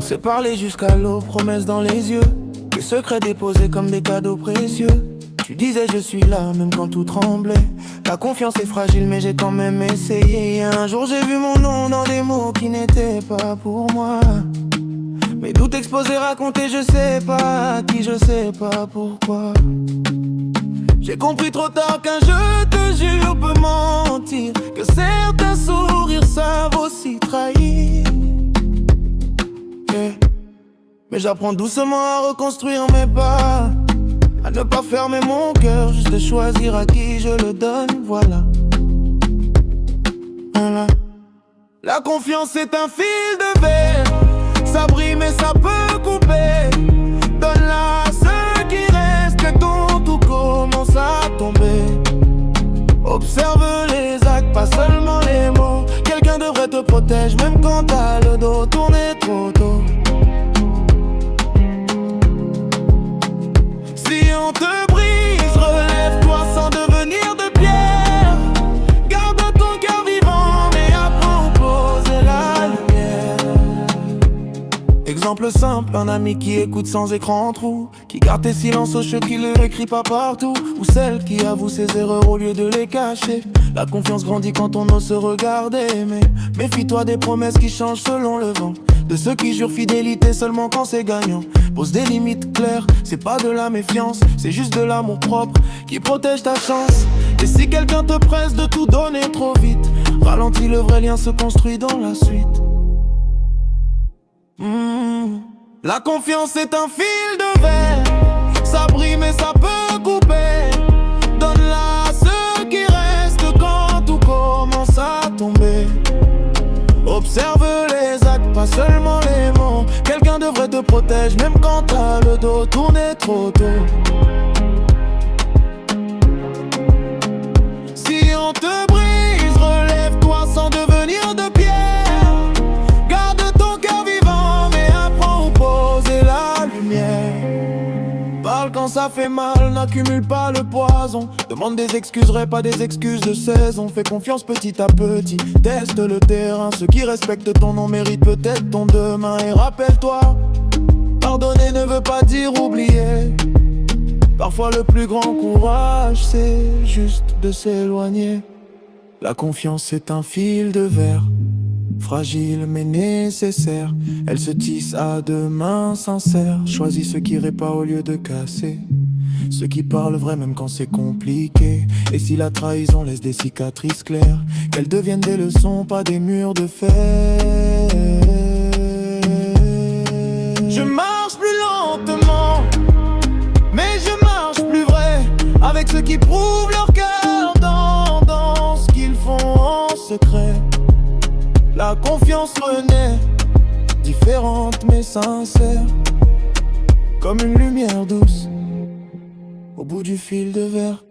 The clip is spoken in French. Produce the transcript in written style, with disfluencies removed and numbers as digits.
s'est parlé jusqu'à l'eau, promesses dans les yeux, des secrets déposés comme des cadeaux précieux. Tu disais je suis là même quand tout tremblait. La confiance est fragile mais j'ai quand même essayé. Un jour j'ai vu mon nom dans des mots qui n'étaient pas pour moi. Mes doutes exposés, racontés, je sais pas à qui, je sais pas pourquoi. J'ai compris trop tard qu'un je te jure peut mentir, que certains sourires savent aussi trahir. Yeah. Mais j'apprends doucement à reconstruire mes pas, à ne pas fermer mon cœur, juste choisir à qui je le donne, voilà. Voilà. La confiance est un fil de verre, ça brille mais ça peut couper. Donne-la à ceux qui restent, que ton tout commence à tomber. Observe les actes, pas seulement les mots. Quelqu'un devrait te protéger même quand t'as le dos tourné trop tôt. Si on te brise, relève-toi sans devenir de pierre. Garde ton cœur vivant, mais apprends à poser la lumière. Exemple simple, un ami qui écoute sans écran trou, qui garde tes silences au chaud, qui le écrit pas partout. Ou celle qui avoue ses erreurs au lieu de les cacher. La confiance grandit quand on ose se regarder. Mais méfie-toi des promesses qui changent selon le vent, de ceux qui jurent fidélité seulement quand c'est gagnant. Pose des limites claires, c'est pas de la méfiance, c'est juste de l'amour propre qui protège ta chance. Et si quelqu'un te presse de tout donner trop vite, ralentis, le vrai lien se construit dans la suite. La confiance est un fil de verre, ça brille mais ça peut couper. Donne-la à ceux qui restent quand tout commence à tomber. Observe les actes, pas seulement les mots. Quelqu'un devrait te protéger même quand t'as le dos tourné trop tôt. Si on te brise, relève-toi sans devenir de pierre. Garde ton cœur vivant, mais apprends à poser la lumière. Parle quand ça fait mal, n'accumule pas le poison. Demande des excuses, pas des excuses de saison. Fais confiance petit à petit, teste le terrain. Ceux qui respectent ton nom méritent peut-être ton demain. Et rappelle-toi, pardonner ne veut pas dire oublier. Parfois le plus grand courage, c'est juste de s'éloigner. La confiance est un fil de verre, fragile mais nécessaire. Elle se tisse à deux mains sincères. Choisis ceux qui réparent au lieu de casser, ceux qui parlent vrai même quand c'est compliqué. Et si la trahison laisse des cicatrices claires, qu'elles deviennent des leçons, pas des murs de fer. Je marche plus lentement, mais je marche plus vrai, avec ceux qui prouvent leur cœur dans ce qu'ils font en secret. La confiance renaît, différente mais sincère, comme une lumière douce au bout du fil de verre.